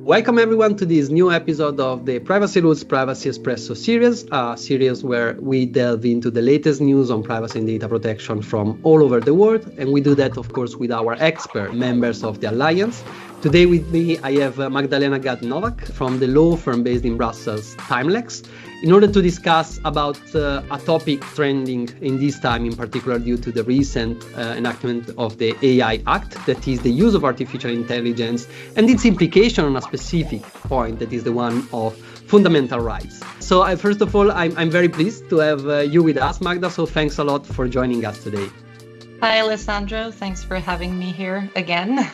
Welcome everyone to this new episode of the Privacy Rules PrivacyEspresso series, a series where we delve into the latest news on privacy and data protection from all over the world, and we do that of course with our expert members of the Alliance. Today with me I have Magdalena Gad-Nowak from the law firm based in Brussels, Timelex, in order to discuss about a topic trending in this time, in particular due to the recent enactment of the AI Act, that is the use of artificial intelligence and its implication on a specific point, that is the one of fundamental rights. So first of all, I'm very pleased to have you with us, Magda, so thanks a lot for joining us today. Hi, Alessandro. Thanks for having me here again.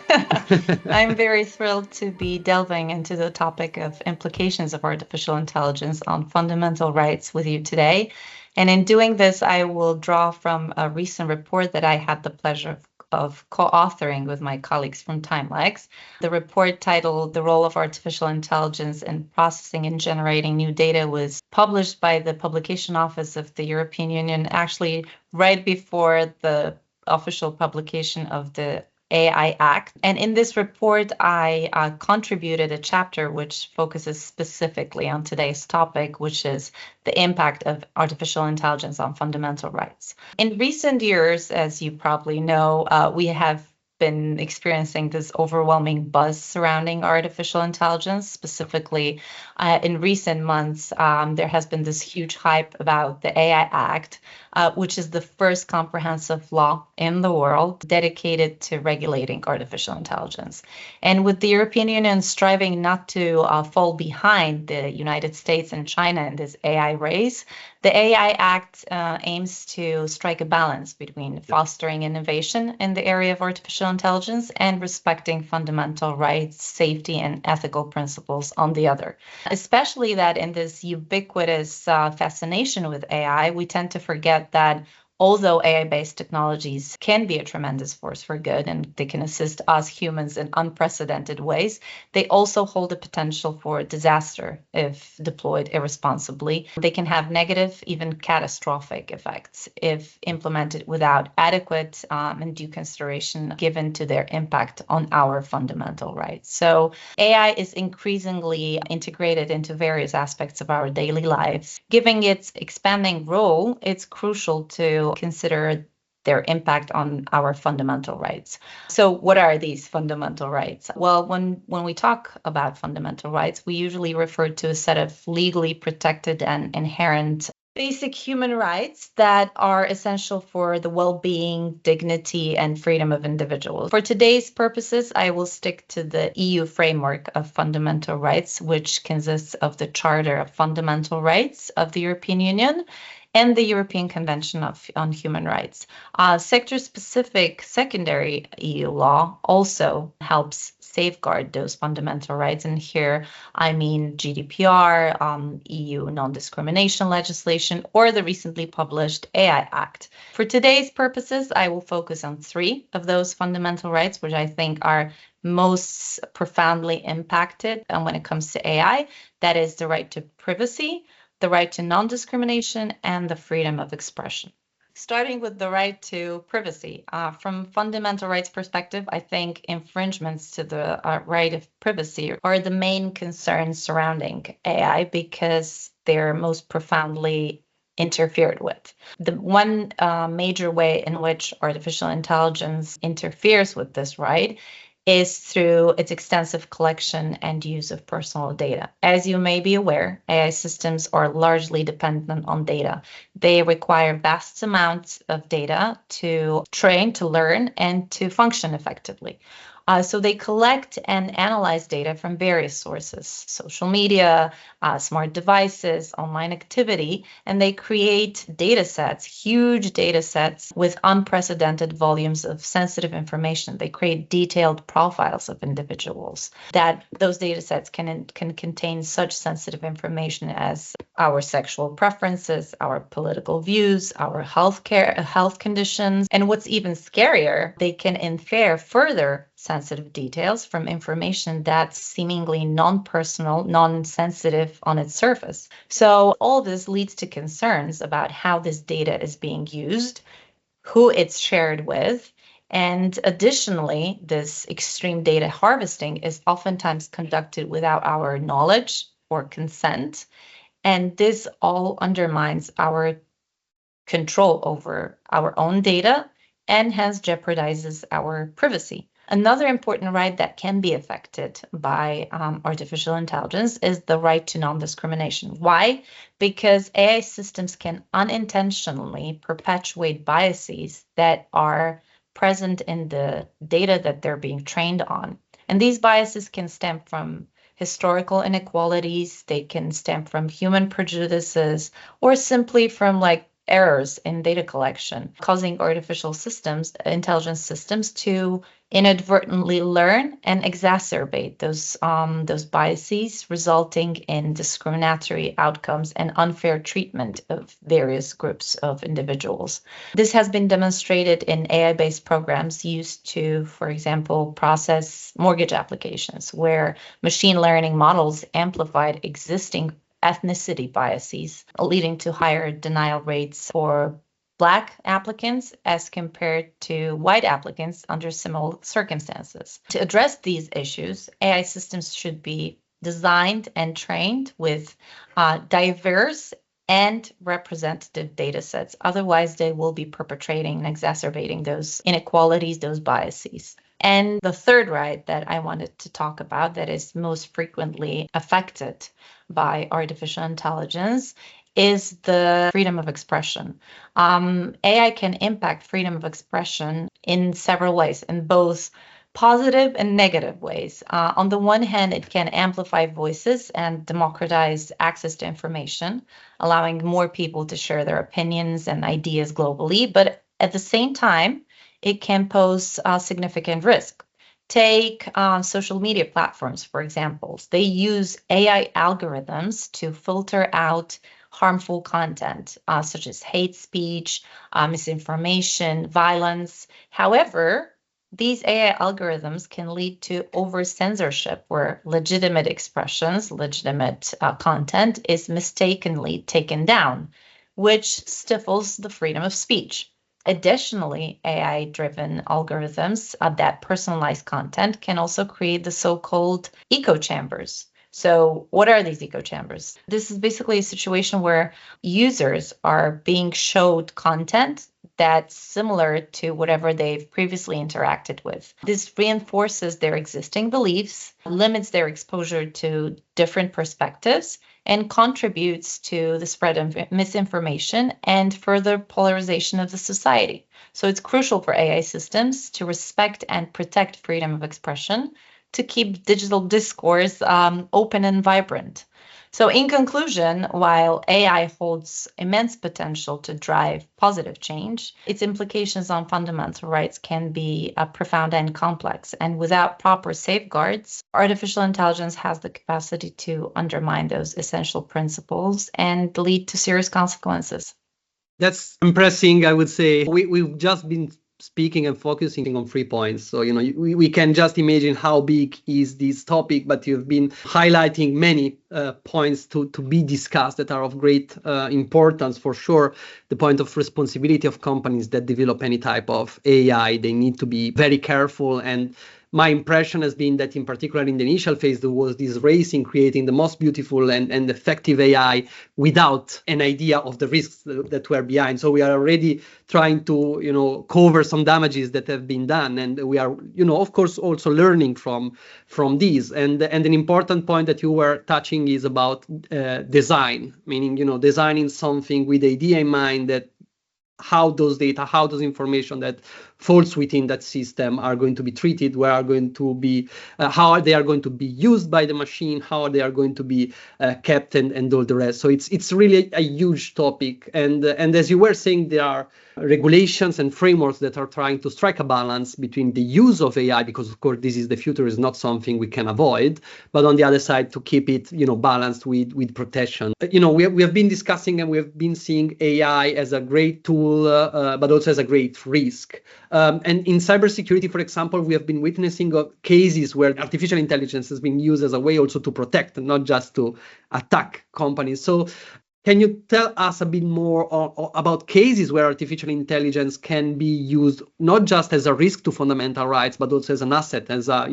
I'm very thrilled to be delving into the topic of implications of artificial intelligence on fundamental rights with you today. And in doing this, I will draw from a recent report that I had the pleasure of co-authoring with my colleagues from Timelex. The report titled "The Role of Artificial Intelligence in Processing and Generating New Data" was published by the Publication Office of the European Union, actually right before the official publication of the AI Act. And in this report, I contributed a chapter which focuses specifically on today's topic, which is the impact of artificial intelligence on fundamental rights. In recent years, as you probably know, we have been experiencing this overwhelming buzz surrounding artificial intelligence. Specifically, in recent months, there has been this huge hype about the AI Act, which is the first comprehensive law in the world dedicated to regulating artificial intelligence. And with the European Union striving not to fall behind the United States and China in this AI race, the AI Act aims to strike a balance between fostering innovation in the area of artificial intelligence and respecting fundamental rights, safety, and ethical principles on the other. Especially that in this ubiquitous fascination with AI, we tend to forget that although AI-based technologies can be a tremendous force for good and they can assist us humans in unprecedented ways, they also hold the potential for disaster if deployed irresponsibly. They can have negative, even catastrophic effects if implemented without adequate and due consideration given to their impact on our fundamental rights. So AI is increasingly integrated into various aspects of our daily lives. Given its expanding role, it's crucial to consider their impact on our fundamental rights. So what are these fundamental rights? Well, when we talk about fundamental rights, we usually refer to a set of legally protected and inherent basic human rights that are essential for the well-being, dignity, and freedom of individuals. For today's purposes, I will stick to the EU framework of fundamental rights, which consists of the Charter of Fundamental Rights of the European Union and the European Convention on Human Rights. Sector-specific secondary EU law also helps safeguard those fundamental rights. And here I mean GDPR, EU non-discrimination legislation, or the recently published AI Act. For today's purposes, I will focus on three of those fundamental rights, which I think are most profoundly impacted when it comes to AI. That is the right to privacy, the right to non-discrimination, and the freedom of expression. Starting with the right to privacy. From fundamental rights perspective, I think infringements to the right of privacy are the main concerns surrounding AI because they're most profoundly interfered with. The one major way in which artificial intelligence interferes with this right is through its extensive collection and use of personal data. As you may be aware, AI systems are largely dependent on data. They require vast amounts of data to train, to learn, and to function effectively. So they collect and analyze data from various sources, social media, smart devices, online activity, and they create data sets, huge data sets with unprecedented volumes of sensitive information. They create detailed profiles of individuals. Those data sets can contain such sensitive information as our sexual preferences, our political views, our health conditions, and what's even scarier, they can infer further sensitive details from information that's seemingly non-personal, non-sensitive on its surface. So all this leads to concerns about how this data is being used, who it's shared with, And additionally, this extreme data harvesting is oftentimes conducted without our knowledge or consent. And this all undermines our control over our own data and hence jeopardizes our privacy. Another important right that can be affected by artificial intelligence is the right to non-discrimination. Why? Because AI systems can unintentionally perpetuate biases that are present in the data that they're being trained on. And these biases can stem from historical inequalities, they can stem from human prejudices, or simply from errors in data collection, causing artificial systems, intelligence systems, to inadvertently learn and exacerbate those biases, resulting in discriminatory outcomes and unfair treatment of various groups of individuals. This has been demonstrated in AI-based programs used to, for example, process mortgage applications, where machine learning models amplified existing ethnicity biases, leading to higher denial rates for Black applicants as compared to white applicants under similar circumstances. To address these issues, AI systems should be designed and trained with diverse and representative data sets. Otherwise, they will be perpetrating and exacerbating those inequalities, those biases. And the third right that I wanted to talk about that is most frequently affected by artificial intelligence is the freedom of expression. AI can impact freedom of expression in several ways, in both positive and negative ways. On the one hand, it can amplify voices and democratize access to information, allowing more people to share their opinions and ideas globally. But at the same time, it can pose significant risk. Take social media platforms, for example. They use AI algorithms to filter out harmful content, such as hate speech, misinformation, violence. However, these AI algorithms can lead to over-censorship, where legitimate expressions, legitimate content is mistakenly taken down, which stifles the freedom of speech. Additionally, AI-driven algorithms that personalize content can also create the so-called echo chambers. So what are these echo chambers? This is basically a situation where users are being showed content that's similar to whatever they've previously interacted with. This reinforces their existing beliefs, limits their exposure to different perspectives, and contributes to the spread of misinformation and further polarization of the society. So it's crucial for AI systems to respect and protect freedom of expression, to keep digital discourse open and vibrant. So in conclusion, while AI holds immense potential to drive positive change, its implications on fundamental rights can be profound and complex. And without proper safeguards, artificial intelligence has the capacity to undermine those essential principles and lead to serious consequences. That's impressive, I would say. We've just been speaking and focusing on 3 points. So, we can just imagine how big is this topic, but you've been highlighting many points to be discussed that are of great importance. For sure, the point of responsibility of companies that develop any type of AI, they need to be very careful. And my impression has been that in particular in the initial phase, there was this race in creating the most beautiful and effective AI without an idea of the risks that were behind. So we are already trying to, cover some damages that have been done. And we are, of course, also learning from these. And an important point that you were touching is about design, meaning, designing something with the idea in mind that how those data, how those information that falls within that system are going to be treated, where are going to be, how they are going to be used by the machine, how they are going to be kept, and all the rest. So it's really a huge topic. And as you were saying, there are regulations and frameworks that are trying to strike a balance between the use of AI, because of course this is the future, is not something we can avoid, but on the other side to keep it balanced with protection. We have been discussing and we have been seeing AI as a great tool, but also as a great risk. And in cybersecurity, for example, we have been witnessing cases where artificial intelligence has been used as a way also to protect, not just to attack companies. So Can you tell us a bit more about cases where artificial intelligence can be used not just as a risk to fundamental rights, but also as an asset, as a,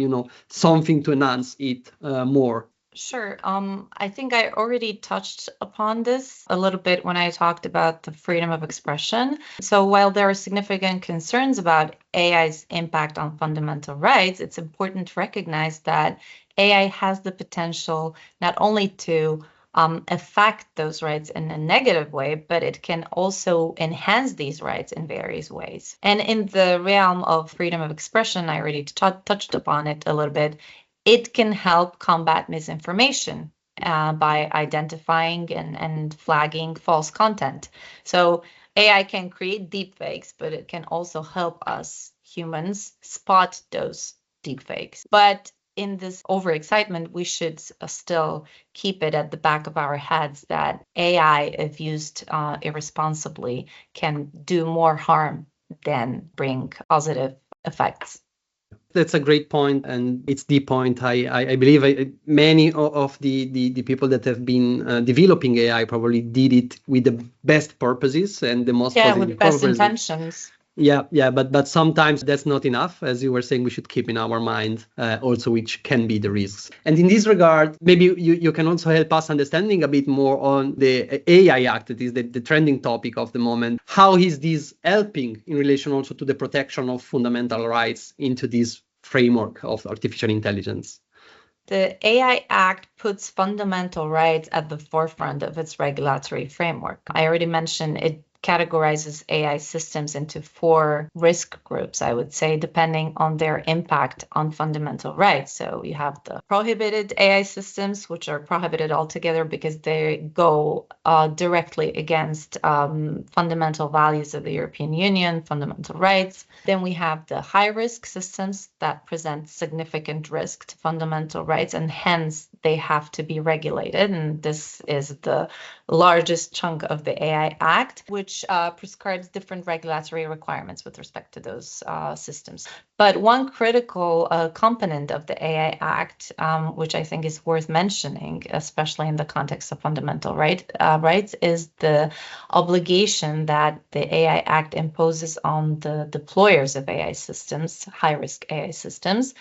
something to enhance it more? Sure. I think I already touched upon this a little bit when I talked about the freedom of expression. So while there are significant concerns about AI's impact on fundamental rights, it's important to recognize that AI has the potential not only to affect those rights in a negative way, but it can also enhance these rights in various ways. And in the realm of freedom of expression, I already touched upon it a little bit. It can help combat misinformation by identifying and flagging false content. So AI can create deepfakes, but it can also help us humans spot those deepfakes. But in this overexcitement, we should still keep it at the back of our heads that AI, if used irresponsibly, can do more harm than bring positive effects. That's a great point, and it's the point. I believe many of the people that have been developing AI probably did it with the best purposes and the most positive with best purposes. intentions. Yeah, but sometimes that's not enough. As you were saying, we should keep in our mind also which can be the risks. And in this regard, maybe you can also help us understanding a bit more on the AI Act, that is the trending topic of the moment. How is this helping in relation also to the protection of fundamental rights into this framework of artificial intelligence? The AI Act puts fundamental rights at the forefront of its regulatory framework. I already mentioned it categorizes AI systems into 4 risk groups, I would say, depending on their impact on fundamental rights. So you have the prohibited AI systems, which are prohibited altogether because they go directly against fundamental values of the European Union, fundamental rights. Then we have the high-risk systems that present significant risk to fundamental rights, and hence they have to be regulated. And this is the largest chunk of the AI Act, which prescribes different regulatory requirements with respect to those systems. But one critical component of the AI Act, which I think is worth mentioning, especially in the context of fundamental rights, is the obligation that the AI Act imposes on the deployers of AI systems, high-risk AI systems,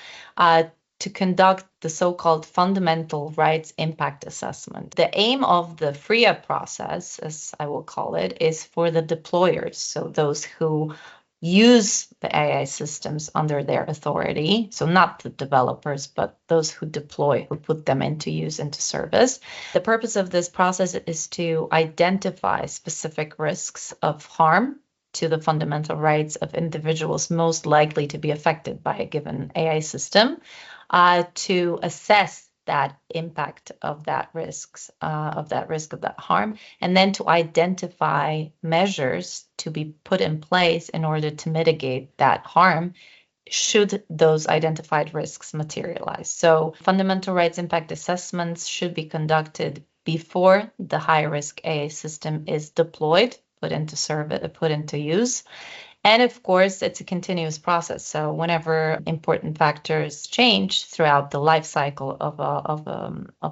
to conduct the so-called fundamental rights impact assessment. The aim of the FRIA process, as I will call it, is for the deployers, so those who use the AI systems under their authority, so not the developers, but those who deploy, who put them into use, into service. The purpose of this process is to identify specific risks of harm to the fundamental rights of individuals most likely to be affected by a given AI system, to assess that impact of that risk of that harm, and then to identify measures to be put in place in order to mitigate that harm should those identified risks materialize. So fundamental rights impact assessments should be conducted before the high-risk AI system is deployed, put into use. And of course, it's a continuous process. So whenever important factors change throughout the life cycle of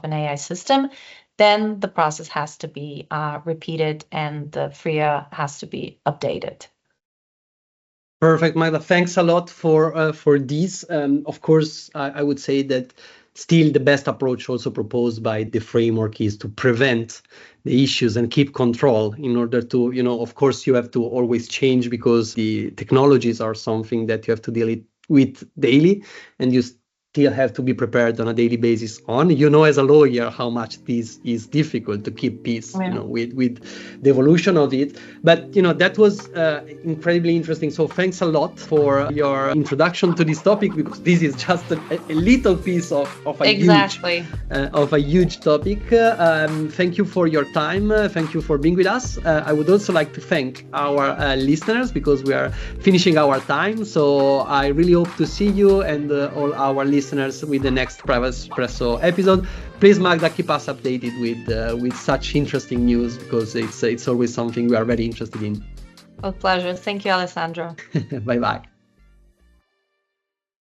an AI system, then the process has to be repeated and the FRIA has to be updated. Perfect, Magda. Thanks a lot for this. Of course, I would say that still the best approach also proposed by the framework is to prevent the issues and keep control in order to, of course, you have to always change because the technologies are something that you have to deal with daily, and you still have to be prepared on a daily basis on. As a lawyer, how much this is difficult to keep peace, with the evolution of it. But, that was incredibly interesting. So thanks a lot for your introduction to this topic, because this is just a little piece of a huge topic. Thank you for your time. Thank you for being with us. I would also like to thank our listeners because we are finishing our time. So I really hope to see you and all our listeners with the next PrivacyEspresso episode. Please, Magda, keep us updated with such interesting news, because it's always something we are very interested in. With pleasure. Thank you, Alessandro. Bye-bye.